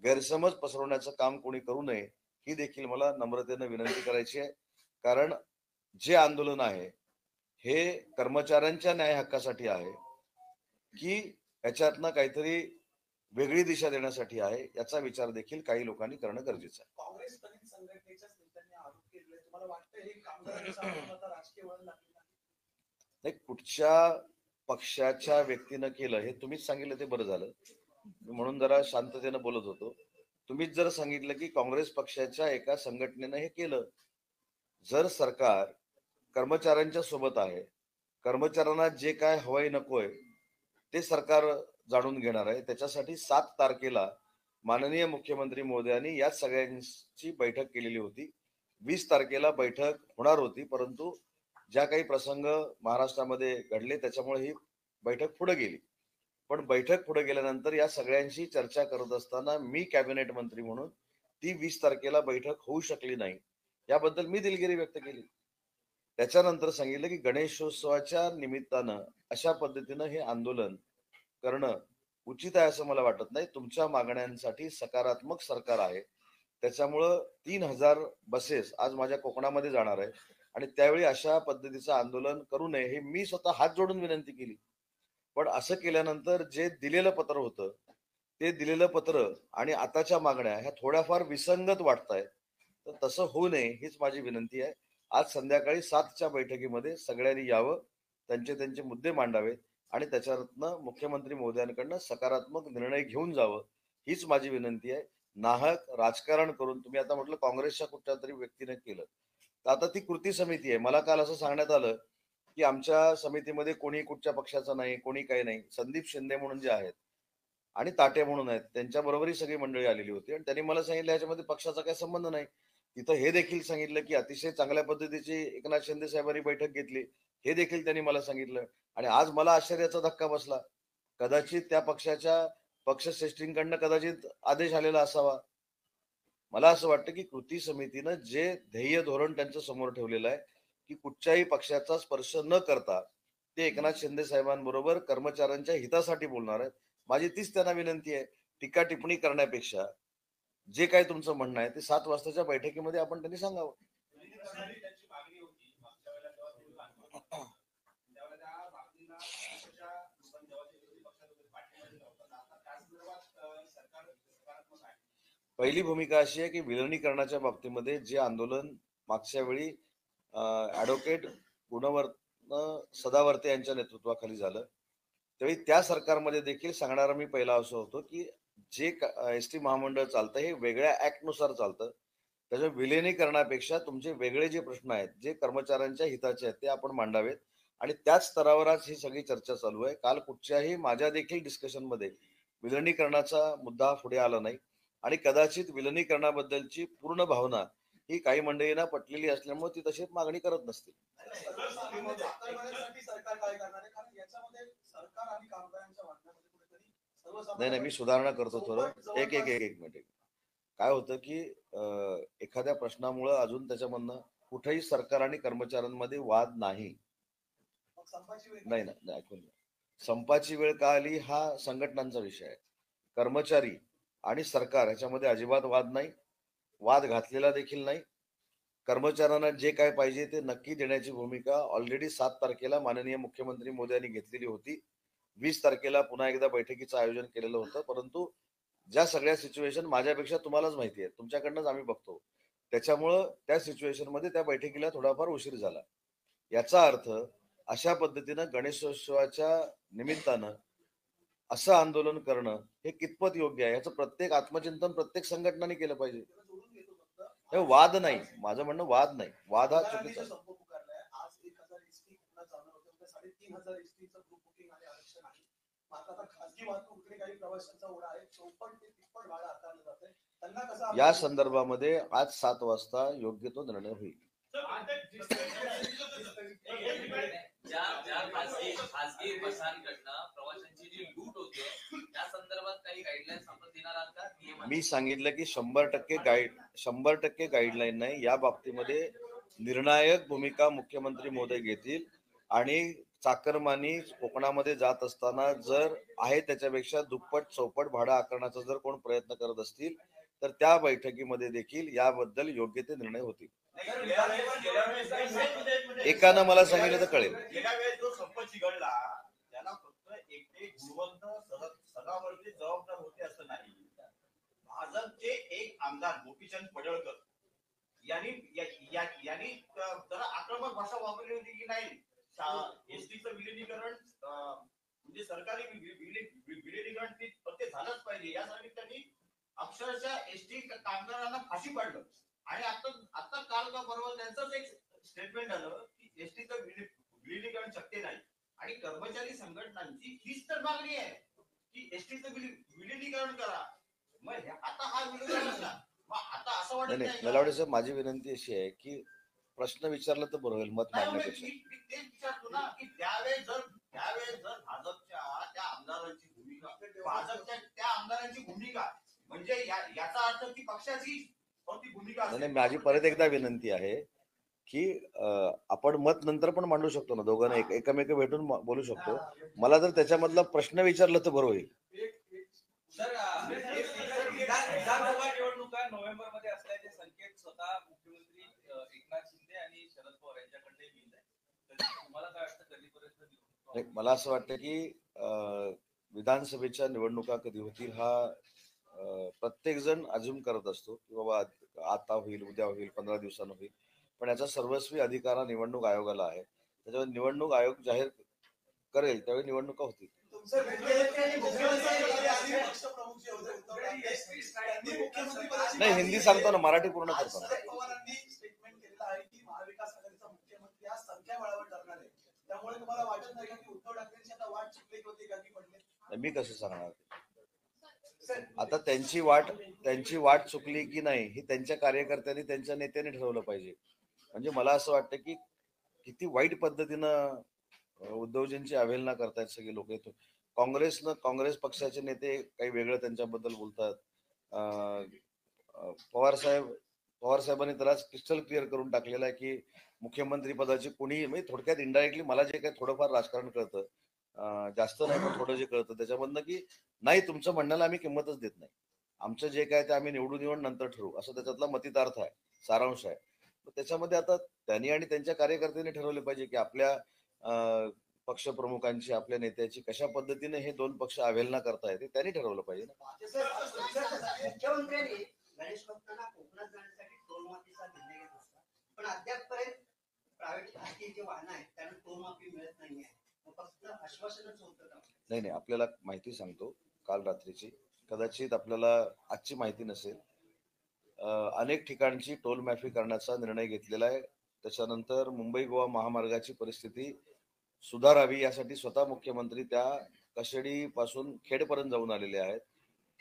गैरसमज पसरवण्याचं काम कोणी करू नये ही देखील मला नम्रतेनं विनंती करायची आहे. कारण जे आंदोलन आहे हे कर्मचाऱ्यांच्या न्याय हक्कासाठी आहे की याच्यातनं काहीतरी वेगळी दिशा देण्यासाठी आहे, याचा विचार देखील काही लोकांनी करणं गरजेचं आहे. काँग्रेस दलित संघटनेच्याच नेत्यांनी आरोप केले, तुम्हाला वाटतं हे कामगारांचं आंदोलन आता राजकीय वळण लागलं नाही? नाही, कुठच्या पक्षाच्या व्यक्तीनं केलं हे तुम्हीच सांगितलं ते बरं झालं. मी म्हणून जरा शांततेनं बोलत होतो. तुम्हीच जर सांगितलं की काँग्रेस पक्षाच्या एका संघटनेनं हे केलं. जर सरकार कर्मचाऱ्यांच्या सोबत आहे, कर्मचाऱ्यांना जे काय हवंय नकोय ते सरकार जाणून घेणार आहे. त्याच्यासाठी 7 तारखेला माननीय मुख्यमंत्री महोदयांनी या सगळ्यांची बैठक केलेली होती. 20 तारखेला बैठक होणार होती, परंतु ज्या काही प्रसंग महाराष्ट्रामध्ये घडले त्याच्यामुळे ही बैठक पुढे गेली. पण बैठक पुढे गेल्यानंतर या सगळ्यांशी चर्चा करत असताना मी कॅबिनेट मंत्री म्हणून ती 20 तारखेला बैठक होऊ शकली नाही, याबद्दल मी दिलगिरी व्यक्त केली. त्याच्यानंतर सांगितलं की गणेशोत्सवाच्या निमित्तानं अशा पद्धतीनं हे आंदोलन करणं उचित आहे असं मला वाटत नाही. तुमच्या मागण्यांसाठी सकारात्मक सरकार आहे. त्याच्यामुळं 3000 बसेस आज माझ्या कोकणामध्ये जाणार आहे आणि त्यावेळी अशा पद्धतीचं आंदोलन करू नये हे मी स्वतः हात जोडून विनंती केली. पण असं केल्यानंतर जे दिलेलं पत्र होतं ते दिलेलं पत्र आणि आताच्या मागण्या ह्या थोड्याफार विसंगत वाटतायत. तर तसं होऊ नये हीच माझी विनंती आहे. आज संध्याकाळी 7च्या बैठकीमध्ये सगळ्यांनी यावं, त्यांचे त्यांचे मुद्दे मांडावेत आणि त्याच्यातनं मुख्यमंत्री महोदयांकडनं सकारात्मक निर्णय घेऊन जावं हीच माझी विनंती आहे. नाहक राजकारण करून तुम्ही आता म्हटलं काँग्रेसच्या कुठल्या तरी व्यक्तीने केलं, तर आता ती कृती समिती आहे. मला काल असं सांगण्यात आलं की आमच्या समितीमध्ये कोणी कुठच्या पक्षाचं नाही, कोणी काही नाही. संदीप शिंदे म्हणून जे आहेत आणि ताटे म्हणून आहेत त्यांच्या बरोबर ही सगळी मंडळी आलेली होती आणि त्यांनी मला सांगितलं याच्यामध्ये पक्षाचा काही संबंध नाही. तिथं हे देखील सांगितलं की अतिशय चांगल्या पद्धतीची एकनाथ शिंदे साहेबांनी बैठक घेतली, हे देखील त्यांनी मला सांगितलं. आणि आज मला आश्चर्याचा धक्का बसला. कदाचित त्या पक्षाच्या पक्षश्रेष्ठींकडनं कदाचित आदेश आलेला असावा. मला असं वाटतं की कृती समितीनं जे ध्येय धोरण त्यांच्या समोर ठेवलेलं आहे की कुठच्याही पक्षाचा स्पर्श न करता ते एकनाथ शिंदे साहेबांबरोबर कर्मचाऱ्यांच्या हितासाठी बोलणार आहेत. माझी तीच त्यांना विनंती आहे. टीका टिप्पणी करण्यापेक्षा जे काही तुमचं म्हणणं आहे ते 7 वाजताच्या बैठकीमध्ये आपण त्यांनी सांगावं. त्यांची मागणी होती मागच्या वेळेला जेव्हा ते लागलं, त्यावेळेला त्या मागणीला पक्षाच्या लोकांनी जेव्हा ते विरोधी पक्षात होते पाठिंबा दिला होता. आता त्या संदर्भात सरकार सकारात्मक आहे. पहिली भूमिका अशी आहे की विलिनीकरणाच्या बाबतीमध्ये जे आंदोलन मागच्या वेळी ऍडव्होकेट गुणवर्धन सदावर्ते यांच्या नेतृत्वाखाली झालं त्यावेळी त्या सरकारमध्ये देखील सांगणारा मी पहिला असं होतो की जे एसटी महामंडळ चालतं हे वेगळ्या ऍक्टनुसार चालतं. त्याच्या विलिनीकरणापेक्षा तुमचे वेगळे जे प्रश्न आहेत जे कर्मचाऱ्यांच्या हिताचे आहेत ते आपण मांडावेत आणि त्याच स्तरावर आज ही सगळी चर्चा चालू आहे. काल कुठच्याही माझ्या देखील डिस्कशनमध्ये विलिनीकरणाचा मुद्दा पुढे आला नाही आणि कदाचित विलिनीकरणाबद्दलची पूर्ण भावना ही काही मंडळींना पटलेली असल्यामुळे ती तशी मागणी करत नसतील. साठी सरकार काय करणार आहे? कारण याच्यामध्ये सरकार आणि कामगारांच्या वाटण्यामध्ये कुठेतरी नाही मी सुधारणा करतो थोडं. एक मिनिट. काय होतं की एखाद्या प्रश्नामुळं अजून त्याच्यामधनं कुठेही सरकार आणि कर्मचाऱ्यांमध्ये वाद नाही. संपाची वेळ नाही नाही नाही, ऐकून घ्या. संपाची वेळ का आली हा संघटनांचा विषय आहे. कर्मचारी आणि सरकार याच्यामध्ये अजिबात वाद नाही, वाद घातलेला देखील नाही. कर्मचाऱ्यांना जे काय पाहिजे ते नक्की देण्याची भूमिका ऑलरेडी 7 तारखेला माननीय मुख्यमंत्री मोदयांनी घेतलेली होती. 20 तारखेला पुन्हा एकदा बैठकीचं आयोजन केलेलं होतं. परंतु ज्या सगळ्या सिच्युएशन माझ्यापेक्षा तुम्हालाच माहिती आहे, तुमच्याकडनंच आम्ही बघतो, त्याच्यामुळं त्या सिच्युएशन मध्ये त्या बैठकीला थोडाफार उशीर झाला. याचा अर्थ अशा पद्धतीनं गणेशोत्सवाच्या निमित्तानं असं आंदोलन करणं हे कितपत योग्य आहे याचं प्रत्येक आत्मचिंतन प्रत्येक संघटनाने केलं पाहिजे. जोडून घेतो फक्त. हे वाद नाही, माझं म्हणणं वाद नाही, वाद हा मंगळवारी चुकीचा जो आहे. संप पुकारलाय, आज 1000 एसटी पुन्हा चालणार होते, उद्या 3500 एसटीचं ग्रुप बुकिंग आणि आरक्षण आहे. मात्र आता खासगी वाहतुकीकडे काही प्रवाशांचा ओढा आहे, चौपट ते तिप्पट भाडं आकारलं जातंय. त्यांना कसं या संदर्भामध्ये आज 7 वाजता योग्य तो निर्णय होईल. ज्या खासगी बसांकडनं प्रवाशांची जी लूट होते त्या संदर्भात काही गाईडलाईन्स आपण देणार आहात का? मी सांगितलं की 100% गाईडलाईन नाही, या बाबतीमध्ये निर्णायक भूमिका मुख्यमंत्री महोदय घेतील. आणि चाकरमानी कोकणामध्ये जात असताना जर आहे त्याच्यापेक्षा दुप्पट चौपट भाडं आकारण्याचा जर कोण प्रयत्न करत असतील तर त्या बैठकीमध्ये देखील याबद्दल योग्य ते निर्णय होतील. एकानं मला सांगितलं तर कळेल. गेल्या वेळेस जो संप चिघळला त्याला फक्त एकटे गुणवंत सदावर्ती जबाबदार होते असं नाही. भाजपचे एक आमदार गोपीचंद पडळकर यांनी जरा आक्रमक भाषा वापरली होती की नाही, एसटीचं विलिनीकरण म्हणजे सरकारी विलिनीकरण ते झालंच पाहिजे यासाठी त्यांनी अक्षरशः एसटी कामगारांना फाशी पाडलं. आणि आता काल का परवा त्यांचंच एक स्टेटमेंट आलं की एसटीचं विलिनीकरण शक्य नाही. आणि कर्मचारी संघटनांची हीच तर मागणी आहे की एसटीचं विलिनीकरण करा. मग आता हा विरोध झाला. मग आता असं वाटत नाही नाही नलावडे साहेब, माझी विनंती अशी आहे की प्रश्न विचारला तर बरं होईल मत मांडण्यापेक्षा. मी तेच विचारतो ना की त्यावेळेस जर भाजपच्या त्या आमदारांची भूमिका म्हणजे याचा अर्थ ती पक्षाची भूमिका नाही, माझी परत एकदा विनंती आहे की आपण मत नंतर पण मांडू शकतो ना, दोघांना एकमेक भेटून बोलू शकतो. मला जर त्याच्यामधला प्रश्न विचारला तर बरं होईल. विधानसभा निवडणुका नोव्हेंबर मध्ये असल्याचे संकेत स्वतः मुख्यमंत्री एकनाथ शिंदे आणि शरद पवार यांच्याकडे मिळत आहे. तुम्हाला काय वाटतं कधीपर्यंत? मला असं वाटतं की विधानसभेच्या निवडणुका कधी होतील हा प्रत्येक जण अज्युम करत असतो की बाबा आता होईल, उद्या होईल, 15 दिवसांनी होईल. पण याचा सर्वस्वी अधिकार हा निवडणूक आयोगाला आहे. त्याच्यामुळे निवडणूक आयोग जाहीर करेल त्यावेळी निवडणुका होतील. नाही, हिंदी सांगतो ना, मराठी पूर्ण करतो ना. पवारांनी स्टेटमेंट केलेलं आहे की महाविकास आघाडीचा मुख्यमंत्री हा संख्या बळावर ठरणार आहे. त्यामुळे तुम्हाला वाटत नाही की उद्धव ठाकरेंची आता वाट चुकली होती का की पडले? मी कसं सांगणार? आता त्यांची वाट चुकली की नाही ही त्यांच्या कार्यकर्त्यांनी, त्यांच्या नेत्यांनी ठरवलं पाहिजे. म्हणजे मला असं वाटतं की किती वाईट पद्धतीनं उद्धवजींची अवहेलना करतायत सगळे लोक. काँग्रेस पक्षाचे नेते काही वेगळं त्यांच्याबद्दल बोलतात. पवार साहेबांनी त्यालाच क्रिस्टल क्लिअर करून टाकलेलं आहे की मुख्यमंत्री पदाची कोणी, म्हणजे थोडक्यात इनडायरेक्टली मला जे काही थोडंफार राजकारण कळतं, जास्त नाही पण थोडं जे कळतं त्याच्यामधनं की नाही, तुमचं म्हणण्याला आम्ही किंमतच देत नाही, आमचं जे काय ते आम्ही निवडून येऊन नंतर ठरवू, असं त्याच्यातला मतितार्थ आहे, सारांश आहे. त्याच्यामध्ये आता त्यांनी आणि त्यांच्या कार्यकर्त्यांनी ठरवले पाहिजे की आपल्या पक्षप्रमुखांची, आपल्या नेत्याची कशा पद्धतीने हे दोन पक्ष अवहेलना करतायत ते त्यांनी ठरवलं पाहिजे ना. मुख्यमंत्र्यांनी गणेश भक्तांना कोकणात जाण्यासाठी टोलमाफीचा निर्णय घेत असतात, पण अद्यापपर्यंत प्रायव्हेट खासगी जे वाहन आहेत त्यांना टोलमाफी मिळत नाहीये. फक्त आश्वासनच होतं का? नाही, आपल्याला माहिती सांगतो काल रात्रीची, कदाचित आपल्याला आजची माहिती नसेल. अनेक ठिकाणची टोल माफी करण्याचा निर्णय घेतलेला आहे. त्याच्यानंतर मुंबई गोवा महामार्गाची परिस्थिती सुधारावी यासाठी स्वतः मुख्यमंत्री त्या कशेडी पासून खेडपर्यंत जाऊन आलेले आहेत.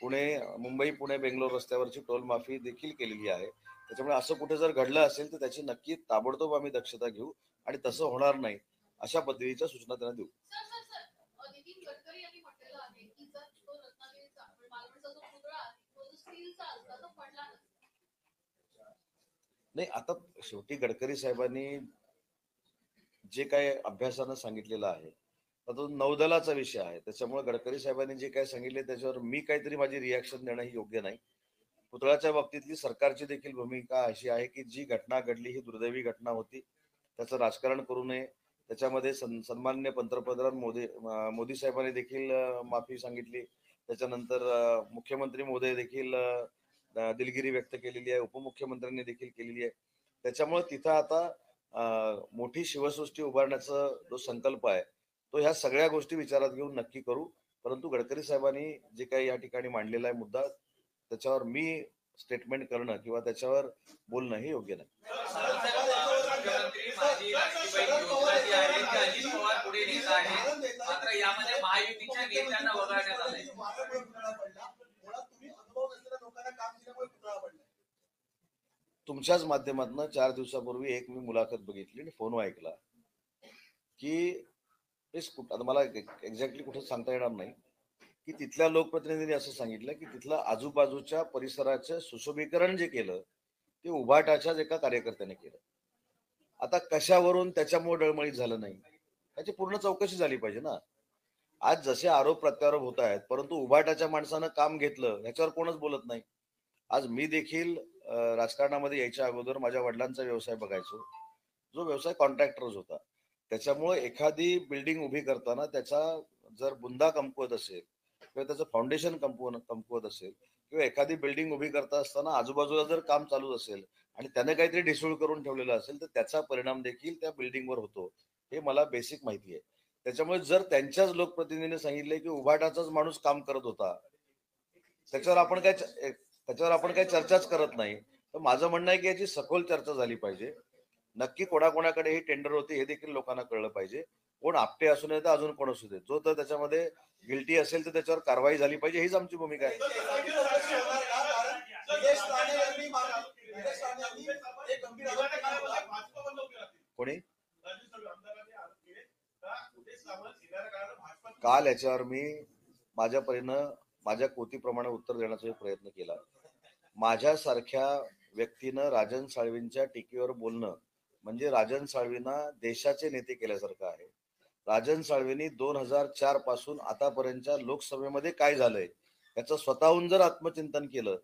मुंबई पुणे बेंगलोर रस्त्यावरची टोल माफी देखील केलेली आहे. त्याच्यामुळे असं कुठे जर घडलं असेल तर त्याची नक्की ताबडतोब आम्ही दक्षता घेऊ आणि तसं होणार नाही अशा पद्धतीच्या सूचना त्यांना देऊ. सर नितीन गडकरी यांनी म्हटलेलं आहे की जर तो रत्नागिरीचा मालवणचा जो पुतळा आहे तो जो स्टीलचा असता तो पडला नाही, आता शेवटी गडकरी साहेबांनी जे काय अभ्यासानं सांगितलेलं आहे तर तो नौदलाचा विषय आहे. त्याच्यामुळे गडकरी साहेबांनी जे काय सांगितले त्याच्यावर मी काहीतरी माझी रिॲक्शन देणं ही योग्य नाही. पुतळ्याच्या बाबतीतली सरकारची देखील भूमिका अशी आहे की जी घटना घडली ही दुर्दैवी घटना होती, त्याचं राजकारण करू नये. त्याच्यामध्ये सन्माननीय पंतप्रधान मोदी साहेबांनी देखील माफी सांगितली. त्याच्यानंतर मुख्यमंत्री महोदय देखील दिलगिरी व्यक्त केलेली आहे, उपमुख्यमंत्र्यांनी देखील केलेली आहे. त्याच्यामुळे तिथं आता मोठी शिवसृष्टी उभारण्याचा जो संकल्प आहे तो ह्या सगळ्या गोष्टी विचारात घेऊन नक्की करू. परंतु गडकरी साहेबांनी जे काही या ठिकाणी मांडलेला आहे मुद्दा, त्याच्यावर मी स्टेटमेंट करणं किंवा त्याच्यावर बोलणं हे योग्य नाही. मुख्यमंत्री माझी लाडकी बहीण योजना जी आहे ती अजित पवार पुढे नेत आहे, मात्र यामध्ये महायुतीच्या नेत्यांना वगळण्यात आलंय. तुमच्याच माध्यमातून 4 दिवसापूर्वी एक मी मुलाखत बघितली आणि फोन ऐकला की आता मला एक्झॅक्टली कुठे सांगता येणार नाही की तिथल्या लोकप्रतिनिधींनी असं सांगितलं की तिथलं आजूबाजूच्या परिसराचं सुशोभीकरण जे केलं ते उभाटाच्याच एका कार्यकर्त्याने केलं. आता कशावरून त्याच्यामुळे डळमळीत झालं नाही त्याची पूर्ण चौकशी झाली पाहिजे ना. आज जसे आरोप प्रत्यारोप होत आहेत परंतु उभाटाच्या माणसानं काम घेतलं ह्याच्यावर कोणच बोलत नाही. आज मी देखील राजकारणामध्ये यायच्या अगोदर माझ्या वडिलांचा व्यवसाय बघायचो, जो व्यवसाय कॉन्ट्रॅक्टरच होता. त्याच्यामुळे एखादी बिल्डिंग उभी करताना त्याचा जर बुंदा कमकुवत असेल किंवा त्याचं फाउंडेशन कमकुवत असेल किंवा एखादी बिल्डिंग उभी करता असताना आजूबाजूला जर काम चालू असेल आणि त्याने काहीतरी ढिसूळ करून ठेवलेलं असेल तर त्याचा परिणाम देखील त्या बिल्डिंगवर होतो, हे मला बेसिक माहिती आहे. त्याच्यामुळे जर त्यांच्याच लोकप्रतिनिधीने सांगितले की उभाटाचाच माणूस काम करत होता त्याच्यावर आपण काय चर्चाच करत नाही, तर माझं म्हणणं आहे की याची सखोल चर्चा झाली पाहिजे. नक्की कोणाकोणाकडे ही टेंडर होते हे देखील लोकांना कळलं पाहिजे. कोण आपटे असू नये तर अजून कोण असू दे, जो तर त्याच्यामध्ये गिल्टी असेल तर त्याच्यावर कारवाई झाली पाहिजे, हीच आमची भूमिका आहे. कोणी काल याच्यावर मी माझ्या परीनं माझ्या कोतीप्रमाणे उत्तर देण्याचा प्रयत्न केला. माझ्यासारख्या व्यक्तीनं राजन साळवींच्या टीकेवर बोलणं म्हणजे राजन साळवींना देशाचे नेते केल्यासारखं आहे. राजन साळवींनी 2004 पासून आतापर्यंतच्या लोकसभेमध्ये काय झालंय याचं स्वतःहून जर आत्मचिंतन केलं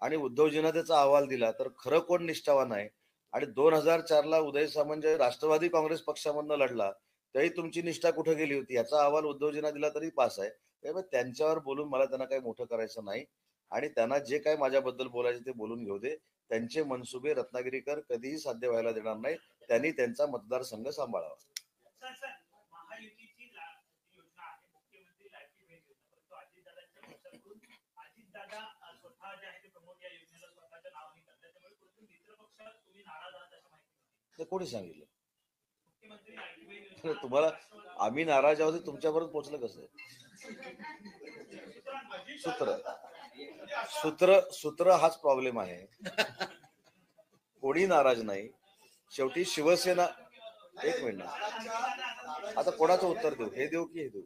आणि उद्धवजींना त्याचा अहवाल दिला तर खरं कोण निष्ठावान आहे. आणि 2004 ला उदय सामंत राष्ट्रवादी काँग्रेस पक्षामधनं लढला तरी तुमची निष्ठा कुठे गेली होती याचा अहवाल उद्धवजींना दिला तरी पास आहे. त्यामुळे त्यांच्यावर बोलून मला त्यांना काही मोठं करायचं नाही आणि त्यांना जे काय माझ्याबद्दल बोलायचे ते बोलून घेऊ दे. त्यांचे मनसुबे रत्नागिरीकर कधीही साध्य व्हायला देणार नाही. त्यांनी त्यांचा मतदारसंघ सांभाळावा. ते कोणी सांगितलं तुम्हाला? आम्ही नाराज आहोत तुमच्यापर्यंत पोहोचलं कसं? सूत्र हाच प्रॉब्लेम आहे. कोणी नाराज नाही. शेवटी शिवसेना एक मिनिट आता कोणाचं उत्तर देऊ, हे देऊ की हे देऊ?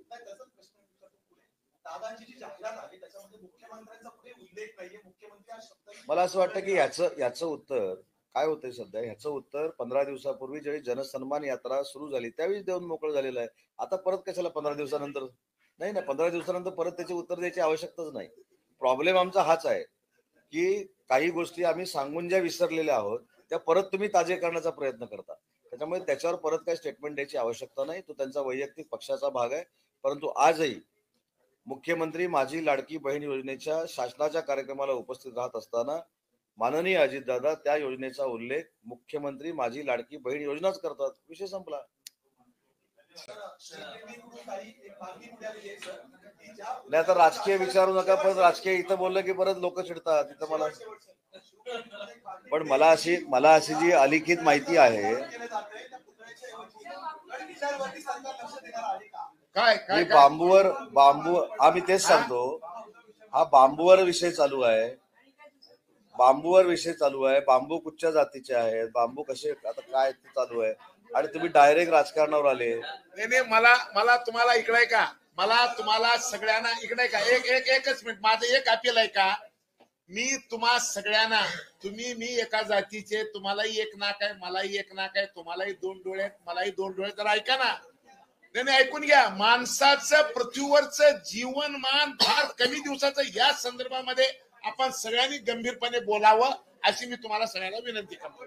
मला असं वाटतं की याचं उत्तर काय होतंय सध्या, ह्याचं उत्तर 15 दिवसापूर्वी ज्यावेळी जनसन्मान यात्रा सुरू झाली त्यावेळी देऊन मोकळं झालेलं आहे. आता परत कशाला 15 दिवसानंतर? नाही ना, 15 दिवसानंतर परत त्याचे उत्तर द्यायची आवश्यकताच नाही. प्रॉब्लेम आमचा हाच आहे की काही गोष्टी आम्ही सांगून ज्या विसरलेल्या आहोत त्या परत तुम्ही ताजे करण्याचा प्रयत्न करता. त्याच्यामुळे त्याच्यावर परत काही स्टेटमेंट द्यायची आवश्यकता नाही. तो त्यांचा वैयक्तिक पक्षाचा भाग आहे. परंतु आजही मुख्यमंत्री माझी लाडकी बहीण योजनेच्या शासनाच्या कार्यक्रमाला उपस्थित राहत असताना माननीय अजितदादा त्या योजनेचा उल्लेख मुख्यमंत्री माझी लाडकी बहीण योजनाच करतात. विषय संपला. नाही आता राजकीय विचारू नका, पण राजकीय इथं बोललं की परत लोक चिडतात. तिथं मला अशी जी अलिखित माहिती आहे काय बांबू आम्ही तेच सांगतो. हा बांबूवर विषय चालू आहे. बांबू कुठच्या जातीचे आहेत, बांबू कसे, आता काय ते चालू आहे आणि तुम्ही डायरेक्ट राजकारणावर आले. नाही मला तुम्हाला इकडे का, मला तुम्हाला सगळ्यांना इकडे का, एकच मिनिट माझं एक अपील आहे का, मी तुम्हा सगळ्यांना, मी एका जातीचे, तुम्हालाही एक नाक आहे, मलाही एक नाक आहे, तुम्हालाही दोन डोळे आहेत, मलाही दोन डोळे, तर ऐका ना. नाही ऐकून घ्या. माणसाचं पृथ्वीवरचं जीवनमान फार कमी दिवसाचं, या संदर्भामध्ये आपण सगळ्यांनी गंभीरपणे बोलावं अशी मी तुम्हाला सगळ्यांना विनंती करतो.